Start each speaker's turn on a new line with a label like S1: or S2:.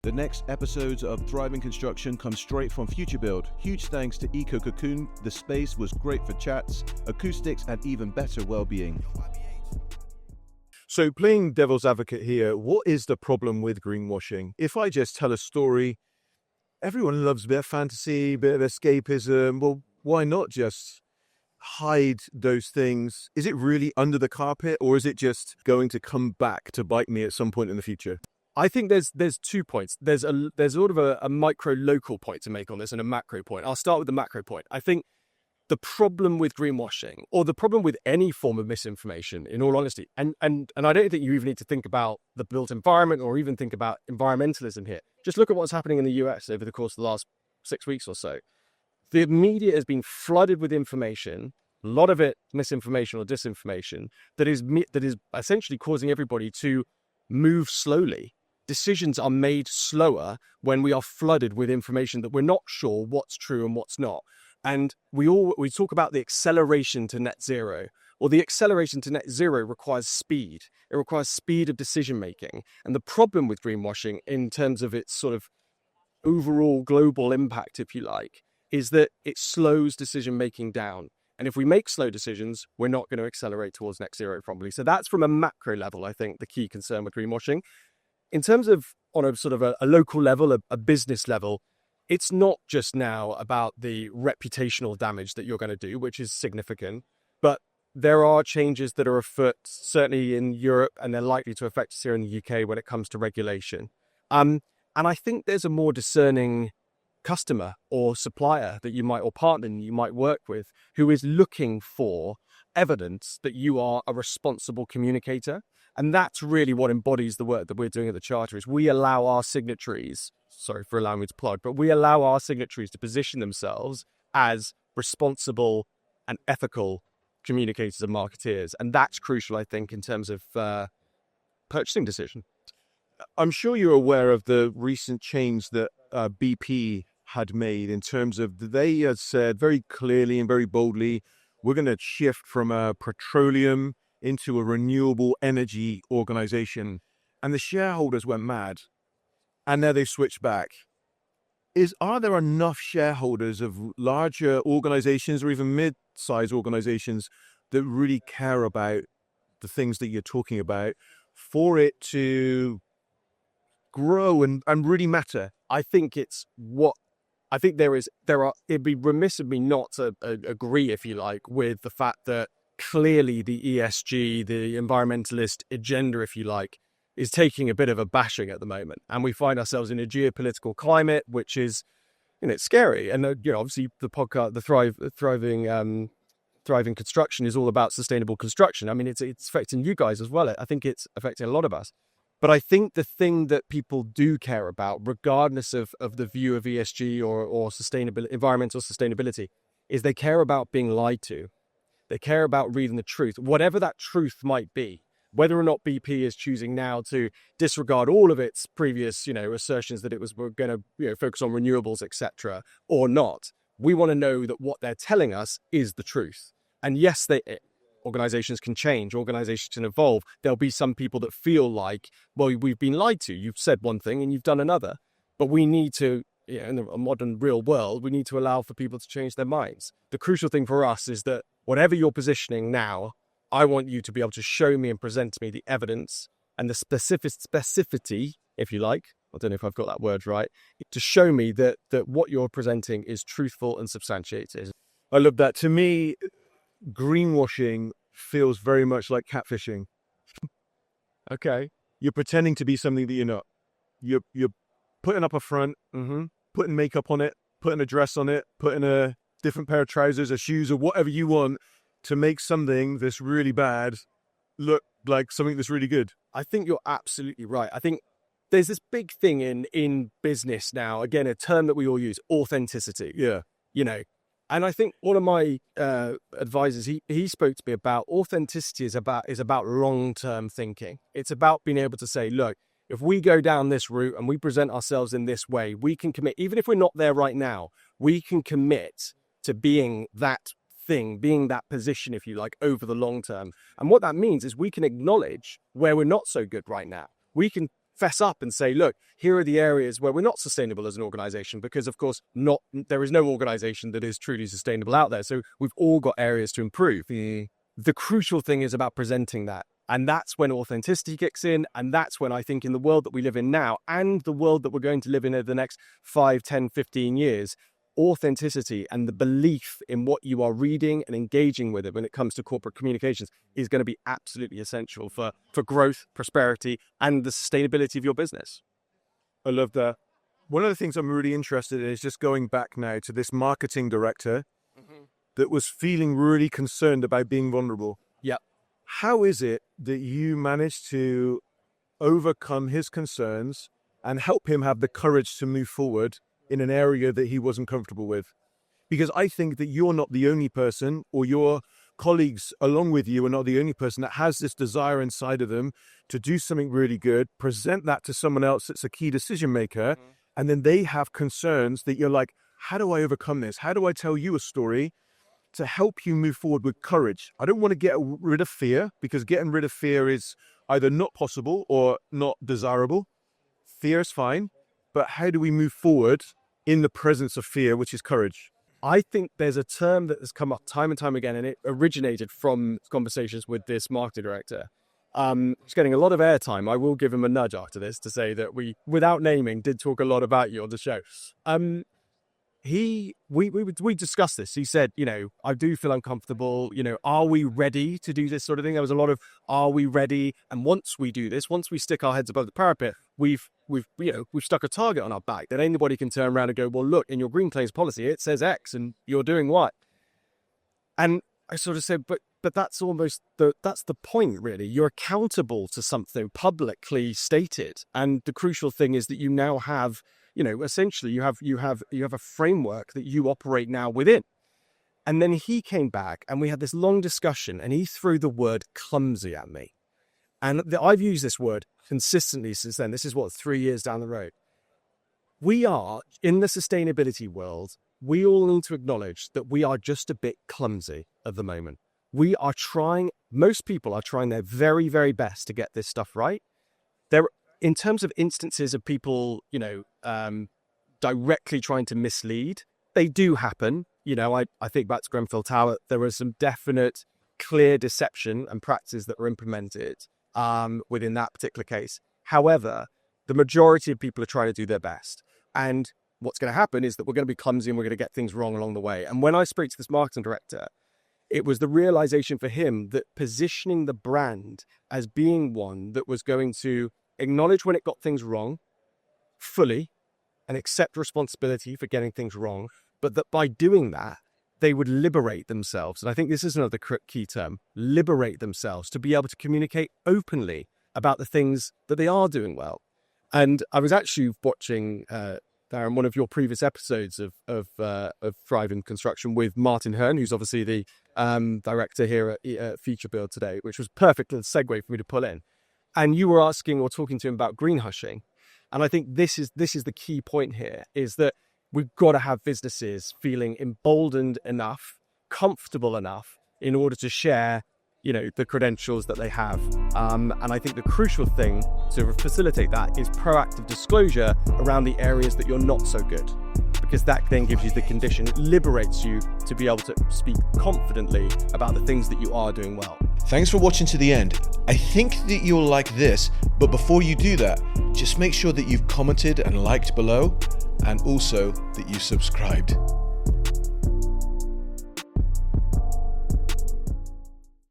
S1: The next episodes of Thriving Construction come straight from Future Build. Huge thanks to Eco Cocoon. The space was great for chats, acoustics, and even better well-being. So playing devil's advocate here, what is the problem with greenwashing? If I just tell a story, everyone loves a bit of fantasy, a bit of escapism. Well, why not just hide those things? Is it really under the carpet, or is it just going to come back to bite me at some point in the future?
S2: I think there's 2 points. There's sort of a micro local point to make on this and a macro point. I'll start with the macro point. I think the problem with greenwashing, or the problem with any form of misinformation, in all honesty, and I don't think you even need to think about the built environment or even think about environmentalism here. Just look at what's happening in the US over the course of the last 6 weeks or so. The media has been flooded with information, a lot of it misinformation or disinformation, that is essentially causing everybody to move slowly. Decisions are made slower when we are flooded with information that we're not sure what's true and what's not. And we talk about the acceleration to net zero. Well, the acceleration to net zero requires speed. It requires speed of decision making. And the problem with greenwashing, in terms of its sort of overall global impact, if you like, is that it slows decision making down. And if we make slow decisions, we're not going to accelerate towards net zero probably. So that's from a macro level, I think, the key concern with greenwashing. In terms of on a sort of a local level, a business level, it's not just now about the reputational damage that you're going to do, which is significant, but there are changes that are afoot, certainly in Europe, and they're likely to affect us here in the UK when it comes to regulation. And I think there's a more discerning customer or supplier that you might, or partner you might work with, who is looking for evidence that you are a responsible communicator. And that's really what embodies the work that we're doing at the Charter, is we allow our signatories, sorry for allowing me to plug, but we allow our signatories to position themselves as responsible and ethical communicators and marketeers. And that's crucial, I think, in terms of purchasing decision.
S1: I'm sure you're aware of the recent change that BP had made in terms of, they had said very clearly and very boldly, we're going to shift from a petroleum into a renewable energy organization. And the shareholders went mad. And now they've switched back. Are there enough shareholders of larger organizations or even mid-sized organizations that really care about the things that you're talking about for it to grow and really matter?
S2: I think it'd be remiss of me not to agree, if you like, with the fact that clearly the ESG, the environmentalist agenda, if you like, is taking a bit of a bashing at the moment. And we find ourselves in a geopolitical climate, which is, it's scary. And, obviously the podcast, Thriving Construction, is all about sustainable construction. I mean, it's affecting you guys as well. I think it's affecting a lot of us. But I think the thing that people do care about, regardless of the view of ESG or sustainability, environmental sustainability, is they care about being lied to. They care about reading the truth, whatever that truth might be. Whether or not BP is choosing now to disregard all of its previous, assertions that it was going to, focus on renewables, etc., or not, we want to know that what they're telling us is the truth. And yes, organizations can change, organizations can evolve. There'll be some people that feel like, well, we've been lied to. You've said one thing and you've done another. But we need to, in the modern real world, we need to allow for people to change their minds. The crucial thing for us is that whatever you're positioning now, I want you to be able to show me and present to me the evidence and the specificity, if you like, I don't know if I've got that word right, to show me that what you're presenting is truthful and substantiated.
S1: I love that. To me, greenwashing feels very much like catfishing.
S2: Okay.
S1: You're pretending to be something that you're not. You're putting up a front, putting makeup on it, putting a dress on it, putting a different pair of trousers or shoes or whatever you want to make something that's really bad look like something that's really good.
S2: I think you're absolutely right. I think there's this big thing in business now, again, a term that we all use, authenticity.
S1: Yeah.
S2: And I think one of my advisors, he spoke to me about authenticity is about long-term thinking. It's about being able to say, look, if we go down this route and we present ourselves in this way, we can commit, even if we're not there right now, we can commit to being that thing, being that position, if you like, over the long term. And what that means is we can acknowledge where we're not so good right now. We can fess up and say, look, here are the areas where we're not sustainable as an organization, because of course there is no organization that is truly sustainable out there. So we've all got areas to improve. The crucial thing is about presenting that. And that's when authenticity kicks in. And that's when I think in the world that we live in now and the world that we're going to live in over the next 5, 10, 15 years, authenticity and the belief in what you are reading and engaging with it when it comes to corporate communications is going to be absolutely essential for growth, prosperity, and the sustainability of your business.
S1: I love that. One of the things I'm really interested in is just going back now to this marketing director that was feeling really concerned about being vulnerable.
S2: Yeah.
S1: How is it that you managed to overcome his concerns and help him have the courage to move forward in an area that he wasn't comfortable with? Because I think that you're not the only person, or your colleagues along with you are not the only person that has this desire inside of them to do something really good, present that to someone else that's a key decision maker, and then they have concerns that you're like, how do I overcome this? How do I tell you a story to help you move forward with courage? I don't want to get rid of fear, because getting rid of fear is either not possible or not desirable. Fear is fine, but how do we move forward in the presence of fear, which is courage?
S2: I think there's a term that has come up time and time again, and it originated from conversations with this marketing director. It's getting a lot of airtime. I will give him a nudge after this to say that we, without naming, did talk a lot about you on the show. We discussed this. He said, I do feel uncomfortable. Are we ready to do this sort of thing? There was a lot of, are we ready? And once we do this, once we stick our heads above the parapet, we've stuck a target on our back that anybody can turn around and go, well, look, in your green claims policy, it says X and you're doing Y. And I sort of said, but that's almost that's the point, really. You're accountable to something publicly stated. And the crucial thing is that you now have, essentially you have a framework that you operate now within. And then he came back and we had this long discussion, and he threw the word clumsy at me. And I've used this word consistently since then. This is 3 years down the road. We are, in the sustainability world, we all need to acknowledge that we are just a bit clumsy at the moment. Most people are trying their very, very best to get this stuff right. In terms of instances of people, directly trying to mislead, they do happen. I think back to Grenfell Tower, there was some definite, clear deception and practices that were implemented within that particular case. However, the majority of people are trying to do their best. And what's going to happen is that we're going to be clumsy and we're going to get things wrong along the way. And when I spoke to this marketing director, it was the realization for him that positioning the brand as being one that was going to acknowledge when it got things wrong fully and accept responsibility for getting things wrong, but that by doing that, they would liberate themselves. And I think this is another key term, liberate themselves, to be able to communicate openly about the things that they are doing well. And I was actually watching, Darren, one of your previous episodes of Thrive in Construction with Martin Hearn, who's obviously the director here at Future Build today, which was perfect little segue for me to pull in. And you were asking or talking to him about greenwashing. And I think this is the key point here, is that we've got to have businesses feeling emboldened enough, comfortable enough in order to share, the credentials that they have. And I think the crucial thing to facilitate that is proactive disclosure around the areas that you're not so good, because that then gives you the condition, it liberates you to be able to speak confidently about the things that you are doing well.
S3: Thanks for watching to the end. I think that you'll like this, but before you do that, just make sure that you've commented and liked below, and also that you subscribed.